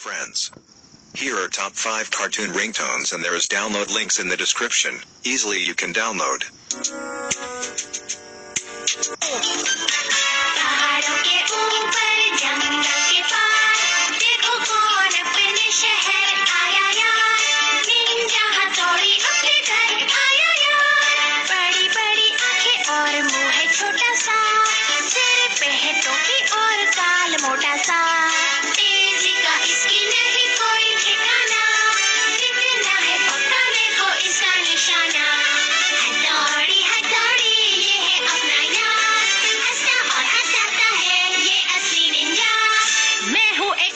Friends. Here are top 5 cartoon ringtones and there is download links in the description. Easily you can download. पहाड़ों के ऊपर जंगल के पार देखो कौन अपने शहर आया यार निंजा हथौड़ी अपने घर आया यार बड़ी बड़ी आंखें और मुंह है छोटा सा सिर पे है टोपी और काल मोटा सा तेजी का इसकी नहीं कोई ठिकाना कितना है पक्का देखो इसका निशाना हथौड़ी हथौड़ी ये है अपना यार हंसता और हंसाता है ये असली निंजा मैं हूँ एक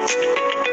Thank you.